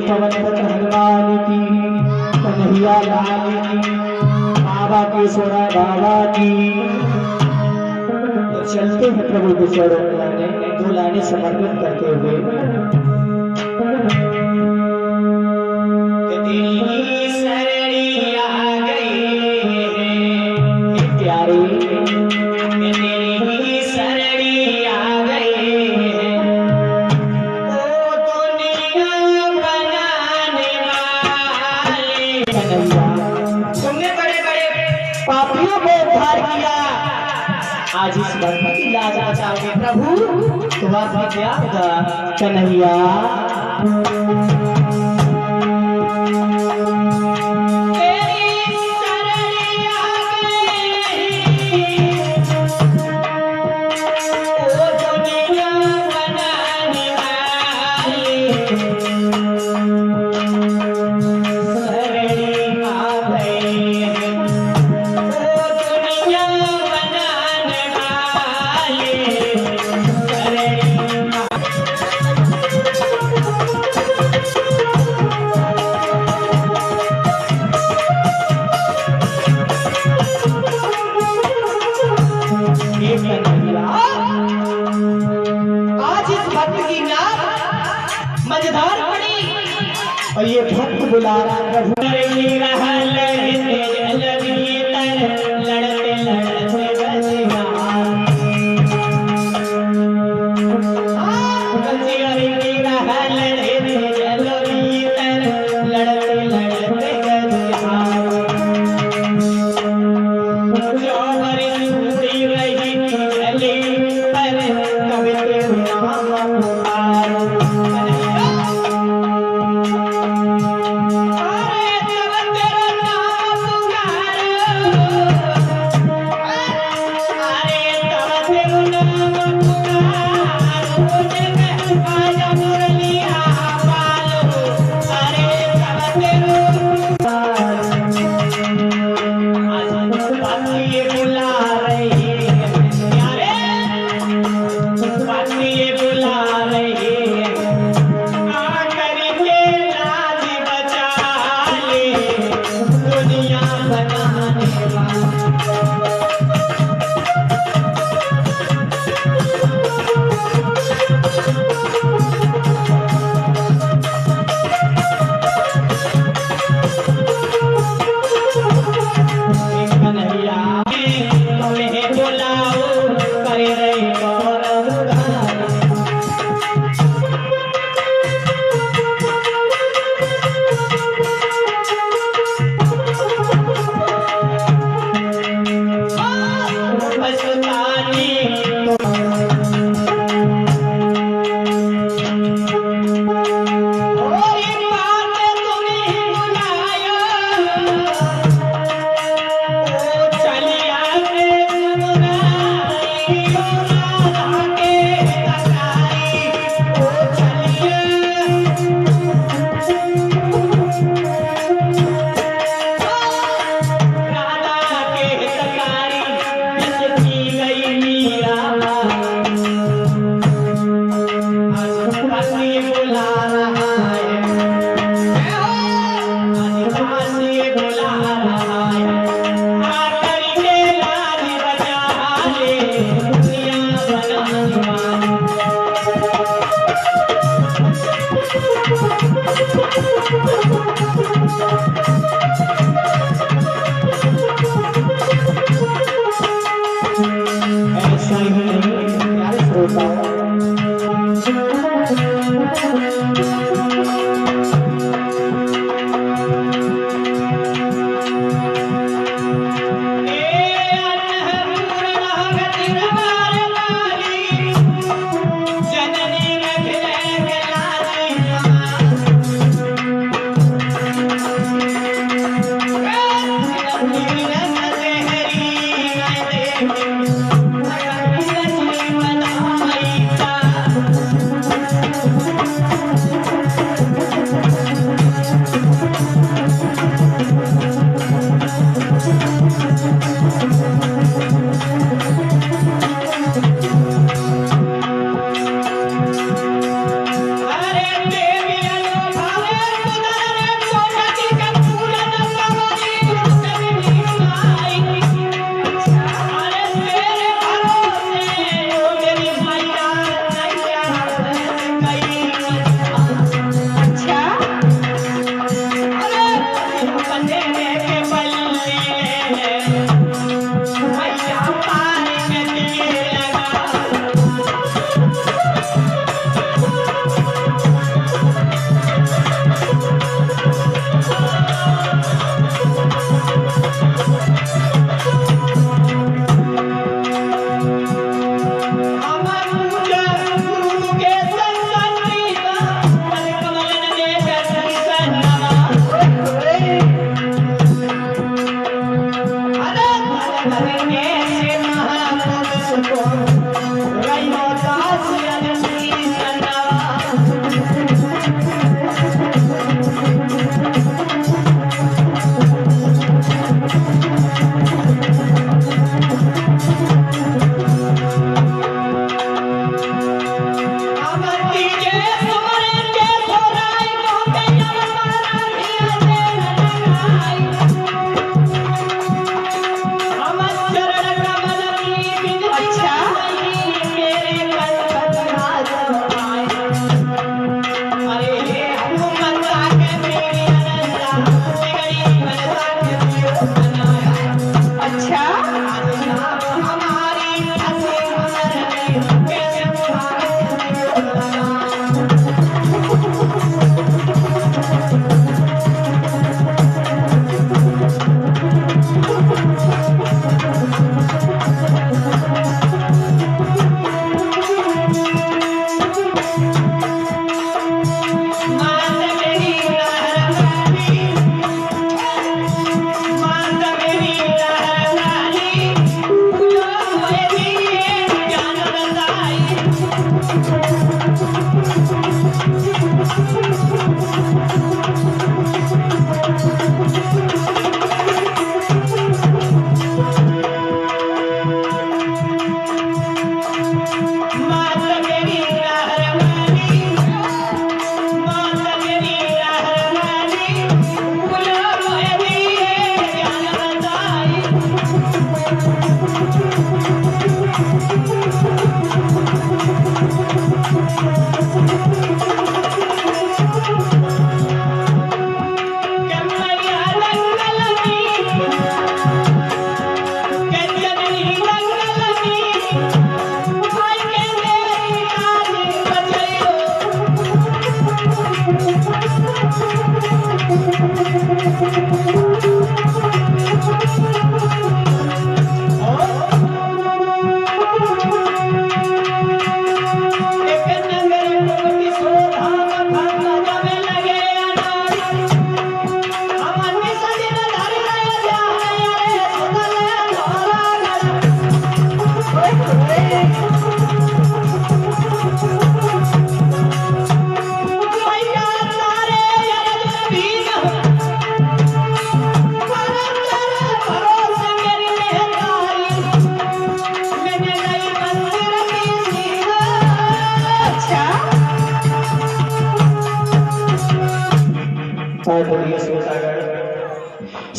पवन पत हनुमान की, कन्हैया लाल की, बाबा केशवरा बाबा की। तो चलते हैं प्रभु के चरणों में दो लाइनें समर्पित करते हुए। पापियों को उद्धार किया, आज इस भक्त की लाजा चाहोगे प्रभु, तुम्हारा क्या होगा कन्हैया। आज इस भक्त की नाम मझधार पड़ी और ये भक्त बुला रहा प्रभु लड़ते लड़ते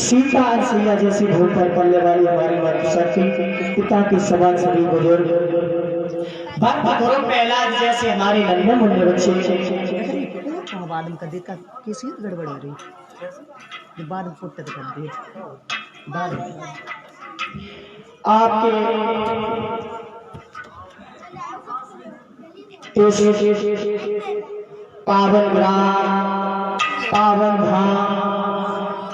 सीता अंसुईया जैसी भूख पर पलने वाली हमारी माता सती, पिता के समान सभी बुजुर्ग, भक्त गुरु प्रहलाद जैसे हमारे नन्हे मुन्ने बच्चे बाद में कर देता कैसी गड़बड़ हो रही बाद में फुट कर दिए बाद में आपके पावन ग्राम, पावन धाम,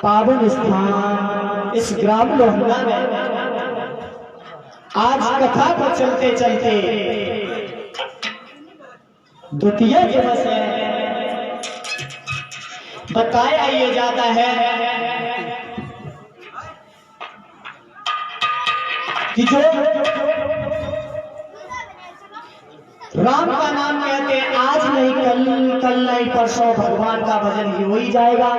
पावन स्थान इस ग्राम लोहना में आज कथा को चलते चलते द्वितीय दिवस है। बताया ये जाता है कि जो राम का नाम कहते हैं आज नहीं कल नहीं परसों भगवान का भजन ही हो ही जाएगा।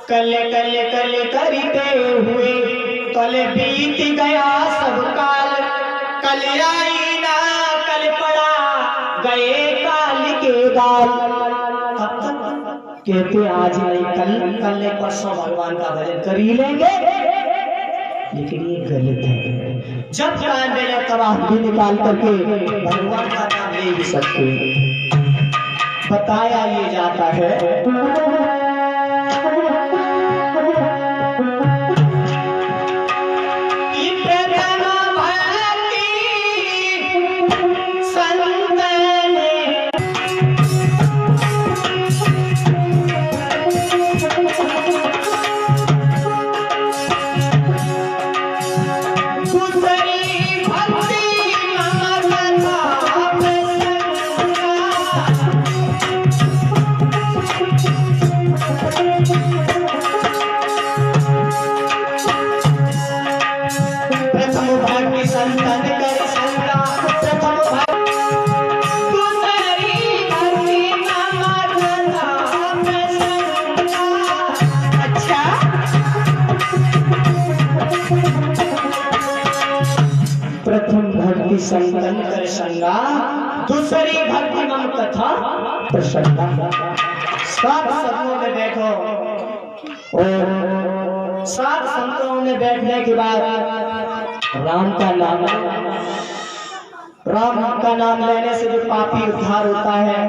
कल करते हुए कल बीत गया सब काल, कल आई ना कल पड़ा गए काल के गाल। तब तक कहते आज नहीं कल नहीं परसों भगवान का भजन कर ही लेंगे, लेकिन ये गलत है। जब चाहे मेरे तबाह भी निकाल करके भगवान का नाम ले ही सकते। बताया ये जाता है संतन कर संगा, दूसरी भक्ति मम कथा प्रसंगा। सात संतों में देखो और सात संतों में बैठने के बाद राम का नाम लेने से जो पापी उद्धार होता है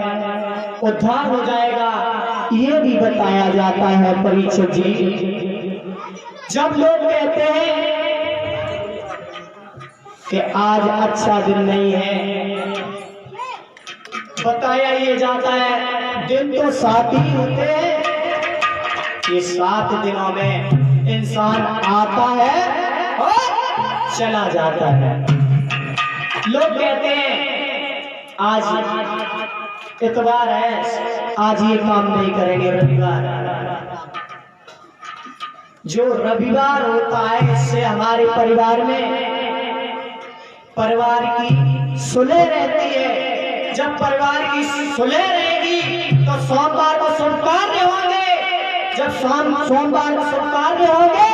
उद्धार हो जाएगा, ये भी बताया जाता है। परीक्षित जी जब लोग कहते हैं कि आज अच्छा दिन नहीं है, बताया ये जाता है दिन तो 7 ही होते हैं। ये 7 दिनों में इंसान आता है और चला जाता है। लोग कहते हैं आज इतवार है, आज ये काम नहीं करेंगे, रविवार। जो रविवार होता है इससे हमारे परिवार की सुलह रहती है। जब परिवार की सुलह रहेगी तो सोमवार को शुभ कार्य होंगे, जब सोमवार को शुभ कार्य होंगे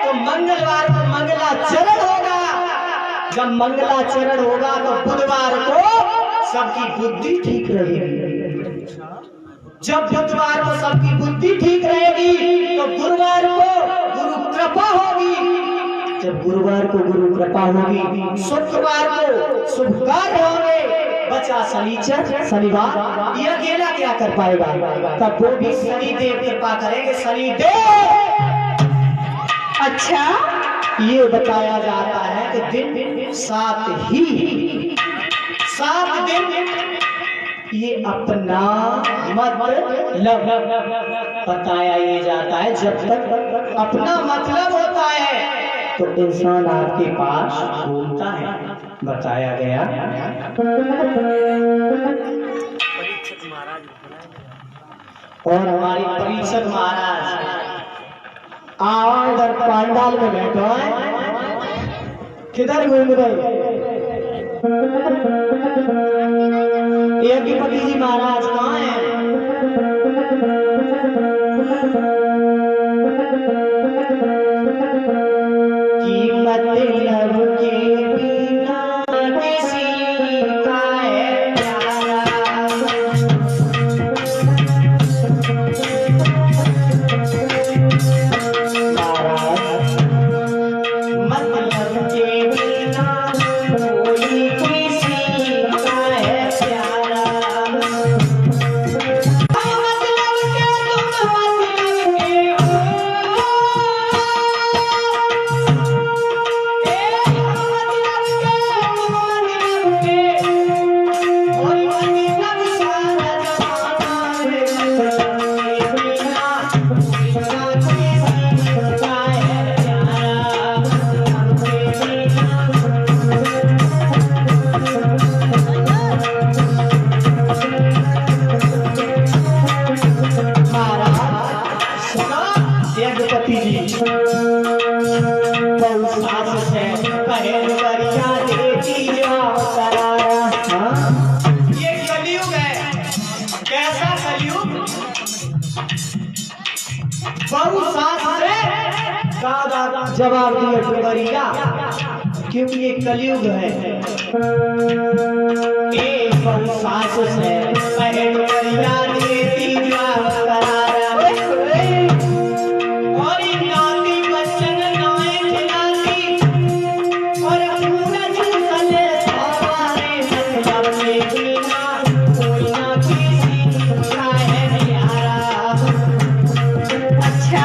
तो मंगलवार को मंगलाचरण होगा, जब मंगलाचरण होगा तो बुधवार को सबकी बुद्धि ठीक रहेगी, जब बुधवार को सबकी बुद्धि ठीक रहेगी तो गुरुवार को गुरु कृपा होगी, जब गुरुवार को गुरु कृपा होगी शुक्रवार को शुभ कार्य होंगे, बचा शनिवार ये अकेला क्या कर पाएगा, तब वो भी शनिदेव कृपा करेंगे। शनिदेव अच्छा ये बताया जाता है कि दिन 7 दिन ये अपना मतलब बताया ये जाता है। जब तक अपना मतलब होता है तो इंसान आपके पास घूमता है, बताया गया। और हमारी परीक्षक महाराज इधर पांडाल में बैठो है, किधर घूम रहे? यज्ञपति जी महाराज कहाँ हैं? मतलब के बिना किसी का है प्यारा, बहु सास से दादा जवाब दिया डुमरिया, क्योंकि ये कलयुग है। एक बहु सास से कहे डुमरिया देती जवाब करारा, और ये नाती बच्चन नाए खिलाती और पूरा चूसले सारे मतलब में बिना कोई ना किसी का है प्यारा। अच्छा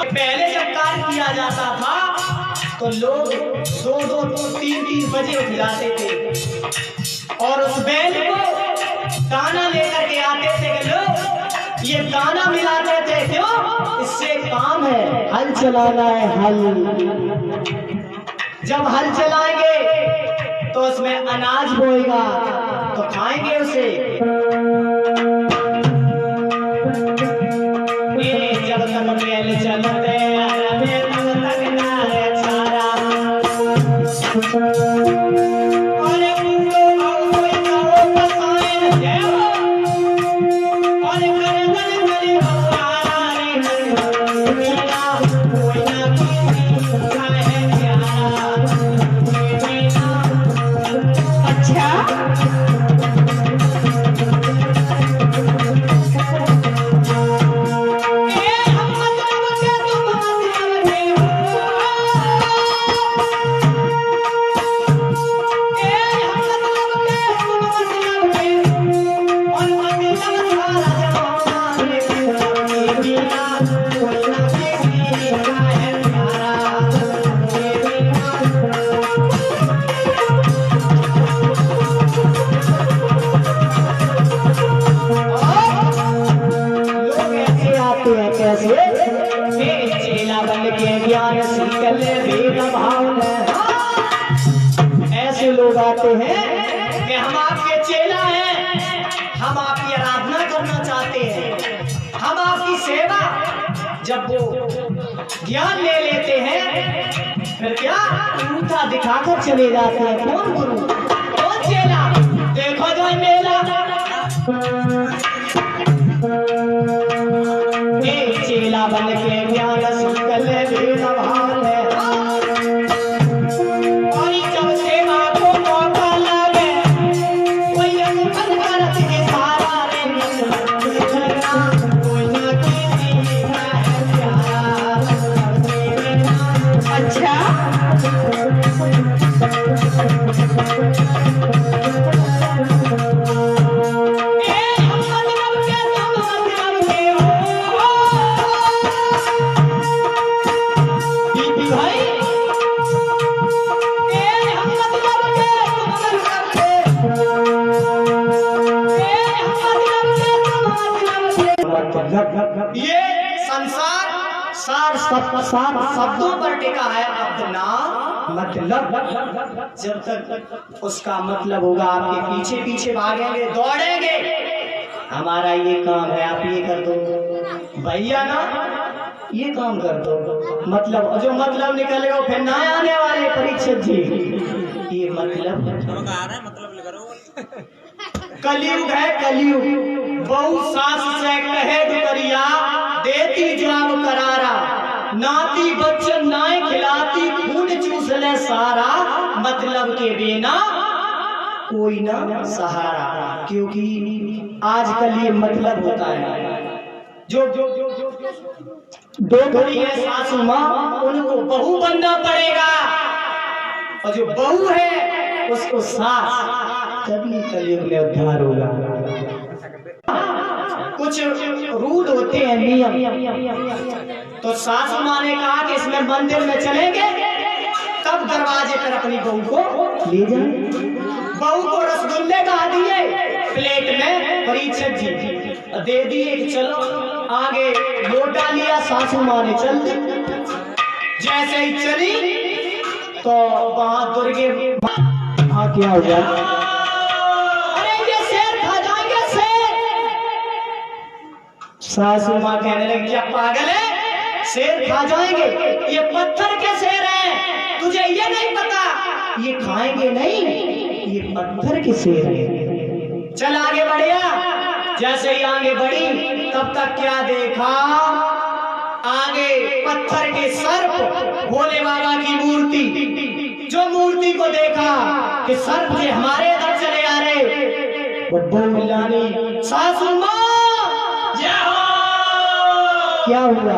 पहले जब कार्य किया जाता था तो लोग 2-2, 3-3 बजे उठ जाते थे और उस बैल को दाना लेकर के आते थे कि लोग ये दाना मिलाते थे। क्यों? इससे काम है, हल चलाना है, हल। जब हल चलाएंगे तो उसमें अनाज बोएगा तो खाएंगे उसे। जब तक बैल चलते तब तक ना है छारा। अरे कोई कहो बसाए देव, अरे करे करे करे हमारा रे मेरा कोई ना किसी का है प्यारा। अच्छा ऐसे लोग आते हैं कि हम आपके चेला हैं, हम आपकी आराधना करना चाहते हैं, हम आपकी सेवा। जब वो ज्ञान ले लेते हैं फिर क्या अंगूठा दिखाकर चले जाते हैं। कौन गुरु कौन चेला, देखो जो मेला। चेला बन के ज्ञान सीखल वेद भाल है, और जब सेवा को मौका लगे कोई अंगूठन करत के सारा रे निकलना कोई ना किसी का है प्यारा। अच्छा ये संसार सार शब्दों पर टिका है अपना मतलब। जब तक उसका मतलब होगा आपके पीछे पीछे भागेंगे दौड़ेंगे। हमारा ये काम है, आप ये कर दो भैया ना, ये काम कर दो। मतलब जो मतलब निकले वो फिर ना आने वाले परीक्षक जी, ये मतलब कलयुग है कलयुग। बहु सास से कहे डुमरिया देती जवाब करारा, नाती बच्चन नाए खिलाती खून चूस ले सारा। मतलब के बिना कोई ना सहारा, क्योंकि आजकल ये मतलब होता है। जो दो घड़ी है सासू माँ उनको बहू बनना पड़ेगा, और जो बहू है उसको सास। तभी कलयुग में उद्धार होगा। कुछ रूल होते हैं नियम, तो सासू माँ ने कहा कि इसमें मंदिर में चलेंगे तब दरवाजे पर अपनी बहू को ले जाए। बहू को रसगुल्ले ला दिए प्लेट में, परीक्षक जी दे दिए कि चलो आगे लोटा लिया। सासू माँ ने चल दी, जैसे ही चली तो वहां दुर्गे हाँ क्या हो गया? अरे ये शेर खा जाएंगे शेर। सासू माँ कहने लगी क्या पागल है, शेर खा जाएंगे, ये पत्थर के शेर हैं, तुझे ये नहीं पता, ये खाएंगे नहीं, ये पत्थर के शेर हैं। चल आगे बढ़िया। जैसे ही आगे बढ़ी तब तक क्या देखा, आगे पत्थर के सर्प, भोले बाबा की मूर्ति, जो मूर्ति को देखा कि सर्प जी हमारे इधर चले आ रहे, वो बोल सासू माँ क्या हुआ?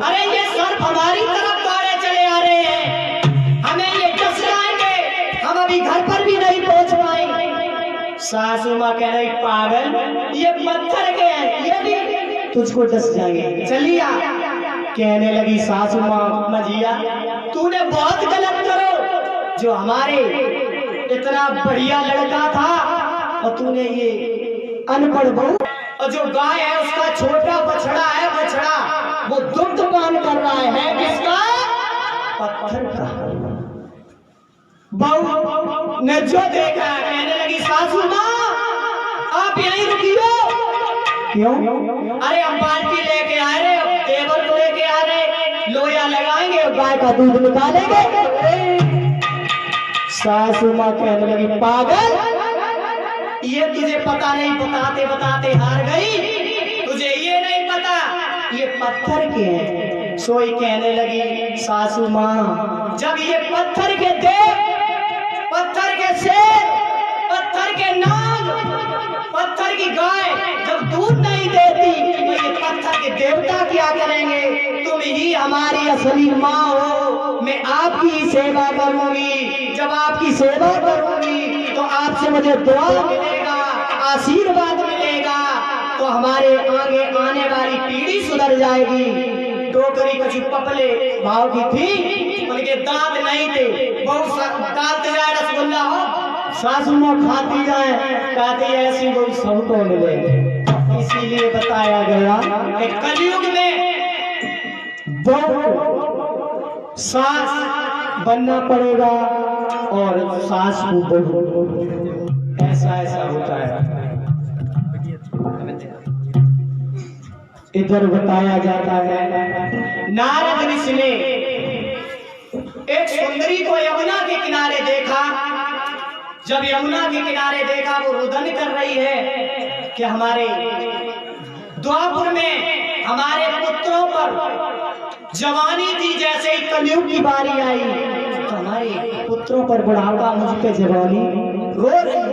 अरे ये सर्प हमारी तरफ दौड़े चले आ रहे हैं, हमें ये डस जाएंगे, हम अभी घर पर भी नहीं पहुंच पाएंगे। सासू माँ कह रही पागल, ये पत्थर के हैं, ये भी तुझको डस जाएंगे, चलिए। कहने लगी सासू माँ मजिया तूने बहुत गलत करो, जो हमारे इतना बढ़िया लड़का था और तूने ये अनपढ़ बहू, और जो गाय है उसका छोटा बछड़ा है, बछड़ा वो दुग्ध पान कर रहा है, किसका? पत्थर का। बहू ने जो देखा कहने लगी सासू माँ आप यहीं रुकियो। क्यों? अरे हम बाल्टी लेके आ रहे, टेबल को लेके आ रहे, लोया लगाएंगे और गाय का दूध निकालेंगे। सासू माँ कहने लगी पागल, ये तुझे पता नहीं, बताते बताते हार गई, तुझे ये नहीं पता ये पत्थर के हैं। सोई कहने लगी सासू माँ जब ये पत्थर के देव, पत्थर के शेर, पत्थर के नाग, पत्थर की गाय जब दूध नहीं देती तो ये पत्थर के देवता क्या करेंगे? तुम ही हमारी असली माँ हो, मैं आपकी सेवा करूंगी, जब आपकी सेवा करूंगी तो आपसे मुझे दुआ मिलेगा, आशीर्वाद मिलेगा, तो हमारे आगे आने वाली पीढ़ी सुधर जाएगी। टोकरी कछु पपले भाव की थी, उनके दांत नहीं थे, बहुत डालते जाए रसगुल्ला हो, सासू माँ खाती जाए, कहती ऐसी बहुत सबको मिले। इसीलिए बताया गया कि कलयुग में बहू सास बनना पड़ेगा और सास को बहू, ऐसा ऐसा होता है। इधर बताया जाता है नारद ऋषि ने एक सुंदरी को यमुना के किनारे देखा। जब यमुना के किनारे देखा वो रुदन कर रही है कि हमारे द्वापर में हमारे पुत्रों पर जवानी थी, जैसे ही कलयुग की बारी आई तो हमारे पुत्रों पर बुढ़ापा, मुझ पे जवानी रो रही है।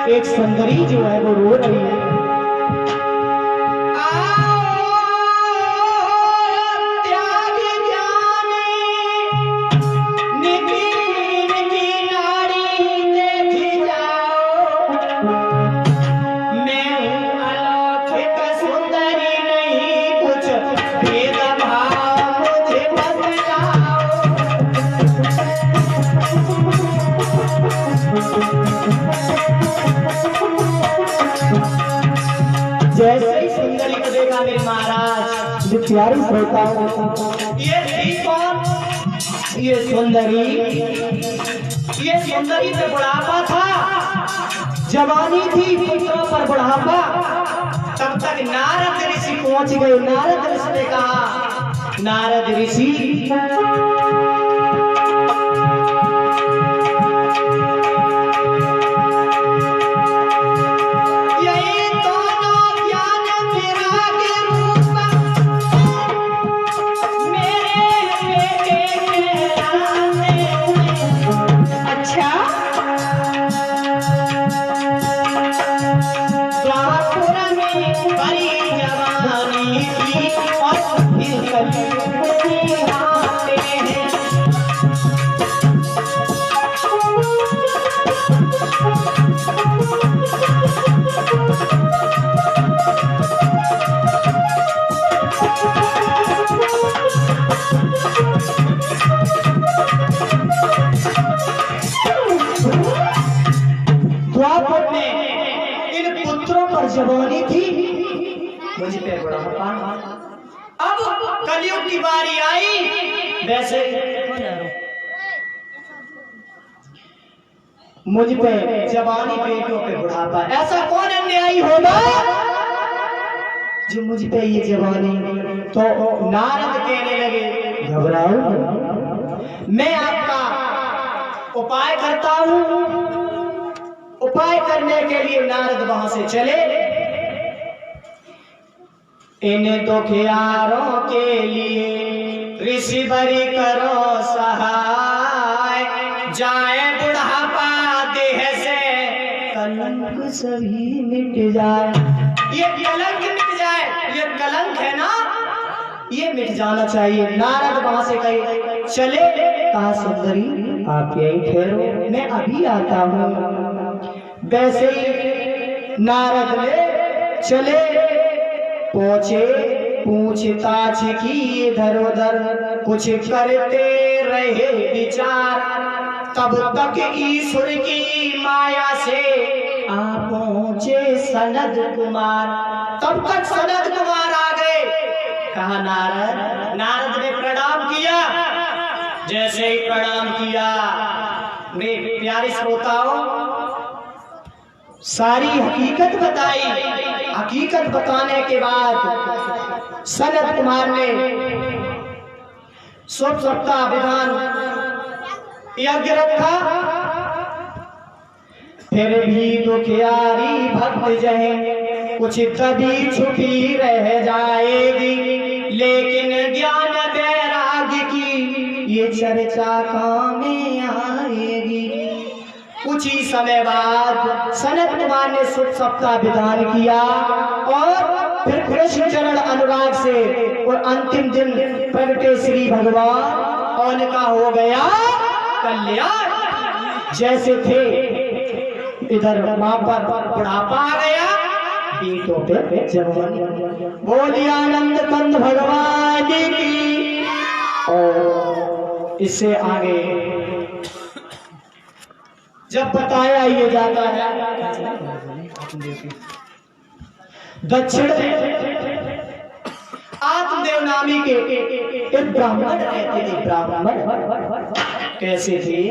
एक सुंदरी जो है वो रो रही है। जैसे ही सुंदरी को देखा मेरे महाराज प्यारी होता है, ये थी कौन? ये सुंदरी पे बुढ़ापा था, जवानी थी, पुत्रों पर बुढ़ापा। तब तक नारद ऋषि पहुंच गए। नारद ऋषि ने कहा नारद ऋषि जवानी थी, मुझ पे बुढ़ापा। अब कलयुग की बारी आई, वैसे मुझ पे जवानी, पेटों पे बुढ़ापा। ऐसा कौन अन्यायी होगा जो मुझ पे ये जवानी। तो नारद कहने लगे, घबराओ, मैं आपका उपाय करता हूं। उपाय करने के लिए नारद वहां से चले। इन दुखियारों के लिए ऋषि बरी करो सहाय, जाए बुढ़ापा देह से कलंक सभी मिट जाए। ये कलंक मिट जाए, ये कलंक है ना, ये मिट जाना चाहिए। नारद वहां से कहे चले। कहा सुंदरी आप यही ठहरो, मैं अभी आता हूं। वैसे ही नारद ने चले, पहुंचे, पूछताछ की इधर उधर, कुछ करते रहे विचार। तब तक ईश्वर की माया से आ पहुंचे सनद कुमार। तब तक सनद कुमार आ गए। कहा नारद। नारद ने प्रणाम किया। जैसे ही प्रणाम किया, मेरे प्यारे श्रोताओं, सारी हकीकत बताई। हकीकत बताने के बाद सनद कुमार ने शुभ सप्ताह विधान यज्ञ रखा। फिर भी दुखियारी भक्त जहे कुछ तभी छुपी रह जाएगी, लेकिन ज्ञान वैराग्य की ये चर्चा काम में आएगी। कुछ ही समय बाद सनत कुमार ने शुभ सप्ताह विधान किया और फिर कृष्ण चरण अनुराग से और अंतिम दिन प्रगटे श्री भगवान और उनका हो गया कल्याण। जैसे थे इधर वहां पर बुढ़ापा आ गया, पीठों पे जवानी। बोलिए आनंद कंद भगवान की। और इससे आगे जब बताया ये जाता है दक्षिण आत्मदेव नामी के एक ब्राह्मण रहते थे। ब्राह्मण कैसे थे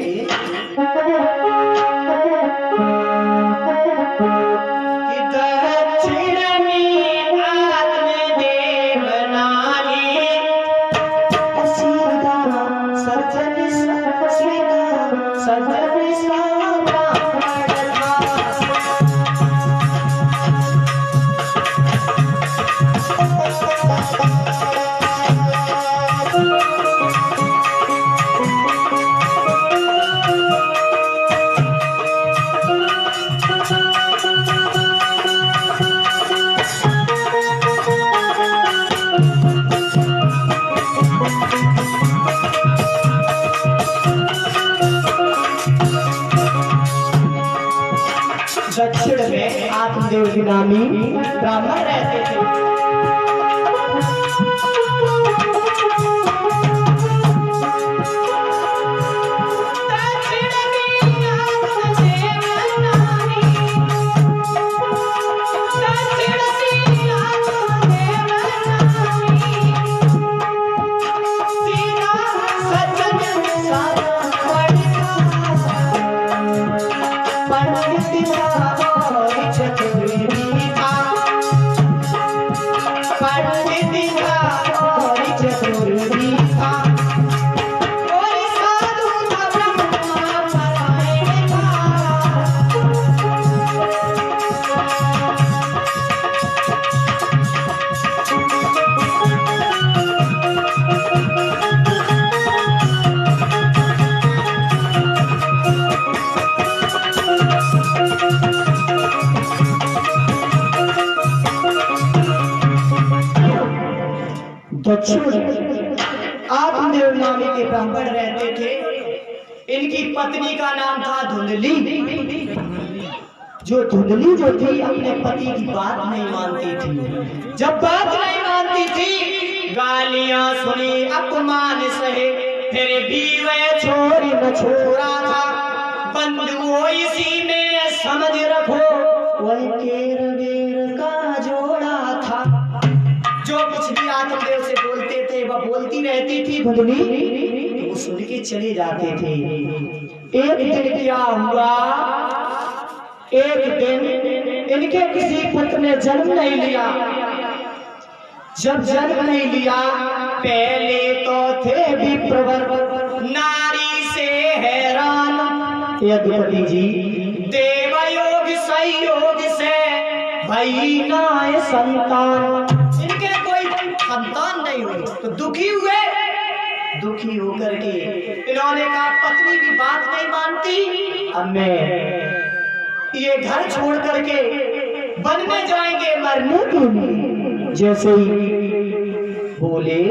कि दक्षिण में आत्मदेव नामी सज्जन सज्जन दक्षिण में आत्मदेव की नामी ब्राह्मण रहते थे। दक्षिण आत्मदेव नामी के ब्राह्मण रहते थे। इनकी पत्नी का नाम था धुंधली। जो धुंधली जो थी अपने पति की बात नहीं मानती थी। जब बात नहीं मानती थी, गालियां सुनी, अपमान सहे, फिर भी वह छोरी न छोड़ा था। बंद वो इसी में समझ रखो, वह केर बेर का जोड़ा था। रहती थी धुंधली, तो वो सुन के चले जाते थे। एक दिन क्या हुआ, एक दिन इनके किसी पुत्र ने जन्म नहीं लिया। जब जन्म नहीं लिया, पहले तो थे विप्रवर, नारी से हैरान। यदुपति जी देवयोग संयोग से भई नाय संतान, इनके कोई संतान नहीं हुई तो दुखी हुए। दुखी होकर के इन्होंने कहा पत्नी की बात नहीं मानती, अब मैं ये घर छोड़ करके वन में जाएंगे मरने के लिए। जैसे ही बोले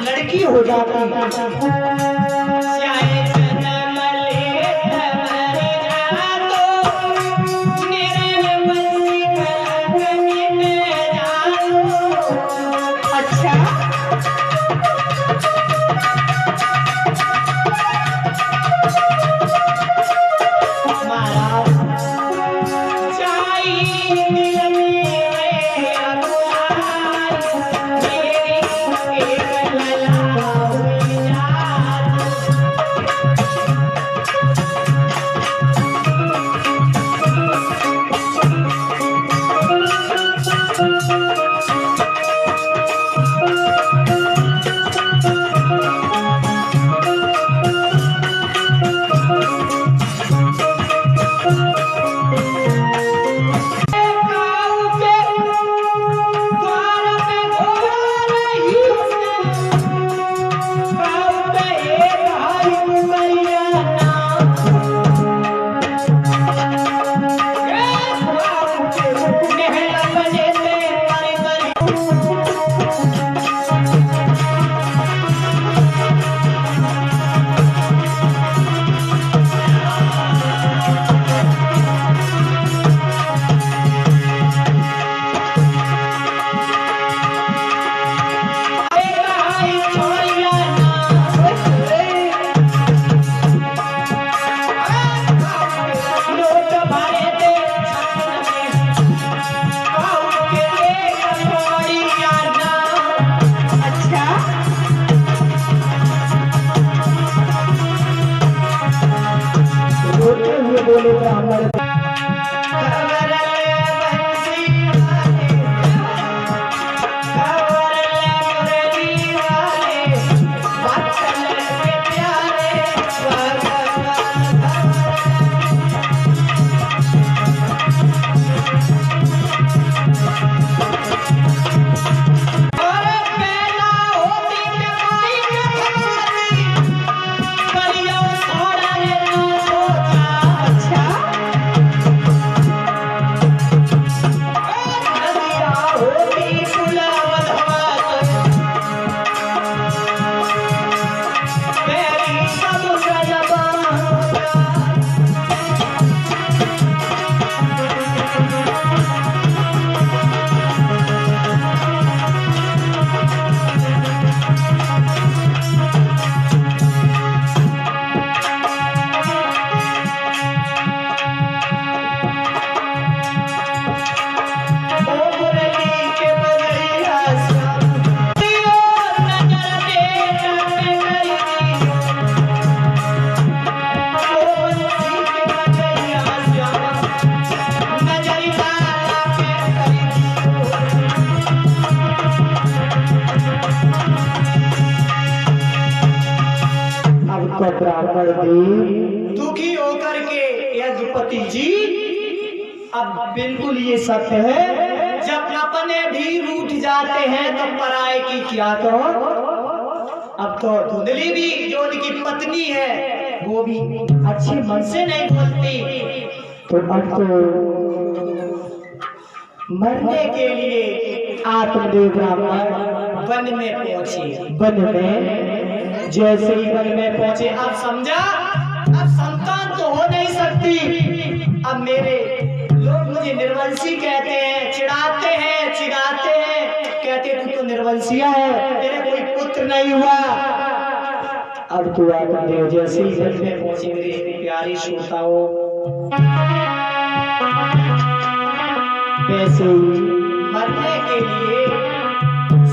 लड़की हो जाती अच्छा ब्राह्मण देव दुखी होकर के यदुपति जी, अब बिल्कुल ये सत्य है, जब अपने भी रूठ जाते हैं तो पराये की क्या कहो। अब तो धुंधली भी जो उनकी पत्नी है वो भी अच्छे मन से नहीं बोलती, तो अब तो मरने के लिए आत्मदेव ब्राह्मण वन में पहुंचे। वन में जैसे ही वन में पहुंचे, अब समझा अब संतान तो हो नहीं सकती। अब मेरे लोग मुझे निर्वंशी कहते हैं, चिढ़ाते हैं, चिढ़ाते हैं, कहते तू तो निर्वंशिया है, तेरे कोई पुत्र नहीं हुआ। अब तू आत्मदेव जैसे ही वन में पहुंचे मेरे प्यारी श्रोताओं, वैसे ही मरने के लिए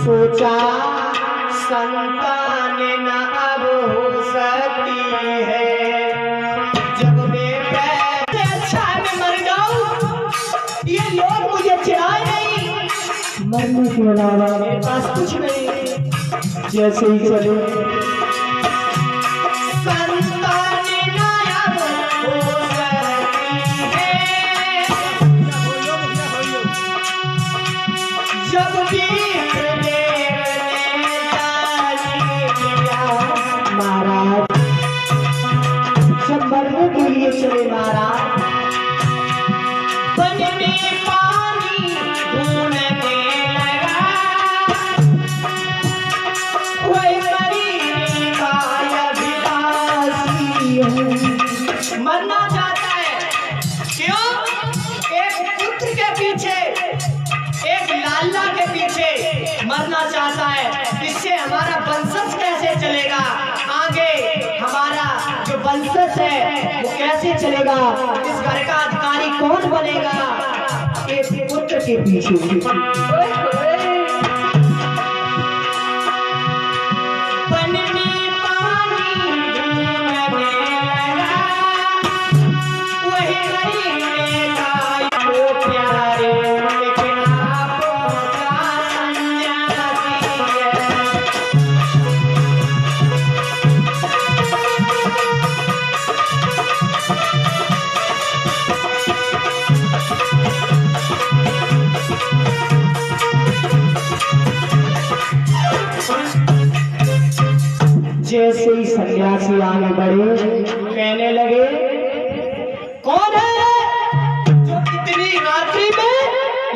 सोचा संतान न अब हो सकती है। जब मैं पैसे अच्छा मैं मर जाऊं, ये लोग मुझे चिढ़ाए नहीं, मरने के अलावा मेरे पास कुछ नहीं। जैसे ही चले चले महाराज, वन में पानी ढूंढने लगा, वही मरीने का अभिलाषी हूँ। मरना चाहता है, क्यों? एक पुत्र के पीछे, एक लाला के पीछे मरना चाहता है। इससे हमारा वंशज कैसे चलेगा? आगे हमारा जो वंशज है वो कैसे चलेगा? इस घर का अधिकारी कौन बनेगा? एक पुत्र के पीछे जैसे ही सन्यासी आगे बढ़े, कहने लगे कौन है जो इतनी रात्रि में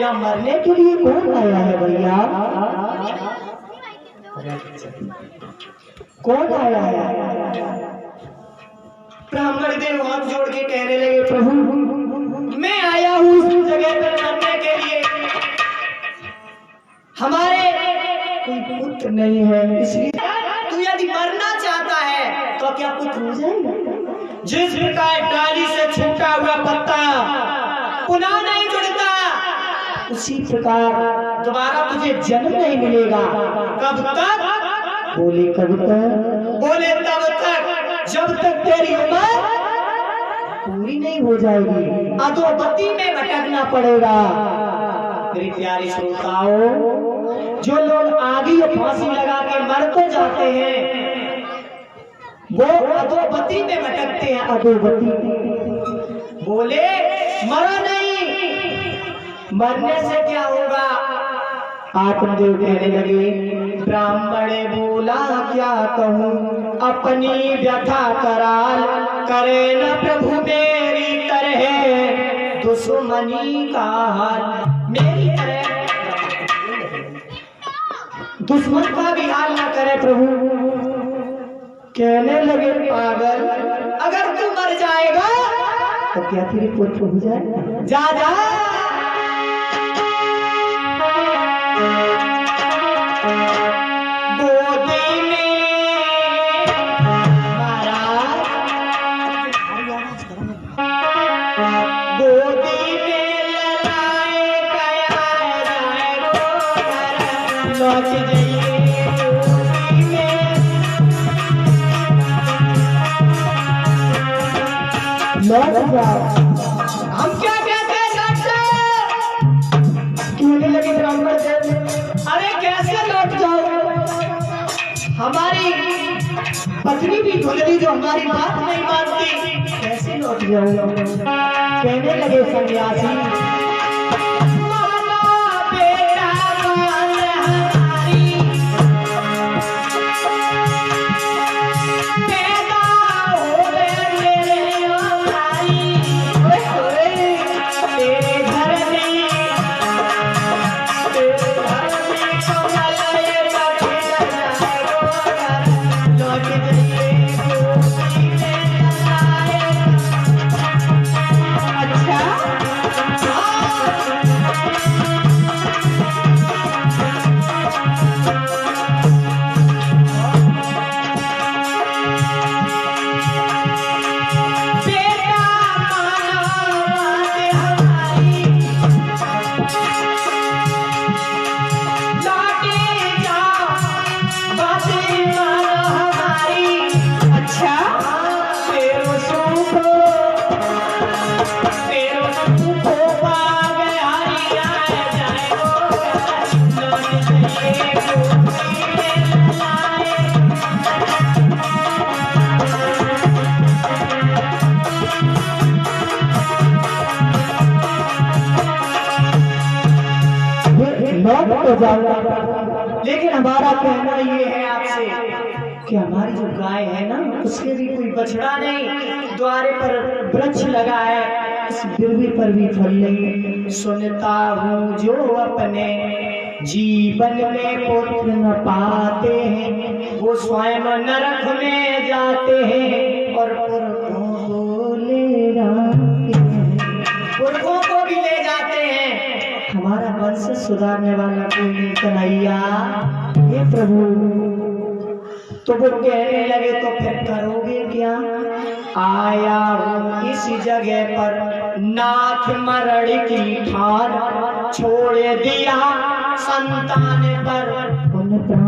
या मरने के लिए कौन आया है भैया? कौन आया है? ब्राह्मण देव हाथ जोड़ के कहने लगे प्रभु मैं आया हूँ इस जगह पर मरने के लिए, हमारे कोई पुत्र नहीं है, इसलिए तू यदि मरना चाहता है तो क्या पुत्र हो जाएगा? जिस प्रकार डाली से छूटा हुआ पत्ता पुनः नहीं जुड़ता, उसी प्रकार दोबारा तुझे जन्म नहीं मिलेगा। कब तक? बोले कब तक? बोले तब तक जब तक तेरी उम्र पूरी नहीं हो जाएगी, अधोगति में भटकना पड़ेगा। मेरी प्यारी श्रोताओं, जो लोग आगे फांसी लगा के मर तो जाते हैं, वो अधोगति में भटकते हैं, अधोगति। बोले मरो नहीं, मरने से क्या होगा? आत्मदेव कहने लगे ब्राह्मण बोला क्या कहूँ अपनी व्यथा कराल, करे न प्रभु मेरी तरह दुश्मनी का हाल। मेरी तरह दुश्मन का भी हाल ना करे प्रभु। कहने लगे पागल, अगर तू मर जाएगा तो क्या तेरे पुत्र हो जाएगा? जा जा गोदी में महाराज, गोदी में ललाए गया जाए लौट जाइए गोदी में, लौट जाओ। हम क्या कहते हैं कहने लगे ब्राह्मण से, अरे कैसे लौट जाओ? हमारी पत्नी भी धुलरी जो हमारी बात नहीं मानती, कैसे लौट जाओ? कहने लगे सन्यासी तो जाऊंगा, लेकिन हमारा कहना ये है आपसे कि हमारी जो गाय है ना, उसके भी कोई बछड़ा नहीं, द्वारे पर वृक्ष लगा है, इस बिरवी पर भी फल नहीं। सुनता हूँ जो अपने जीवन में पुत्र न पाते हैं, वो स्वयं नरक में जाते हैं और पुरखों को ले जाते हैं, पुरखों को भी ले जाते हैं। हमारा वंश सुधारने वाला कोई नहीं कन्हैया, हे प्रभु। तो वो कहने लगे तो फिर करोगे क्या? आया हूँ इस जगह पर नाथ मरण की ठान, छोड़ दिया संतान पर उन प्राण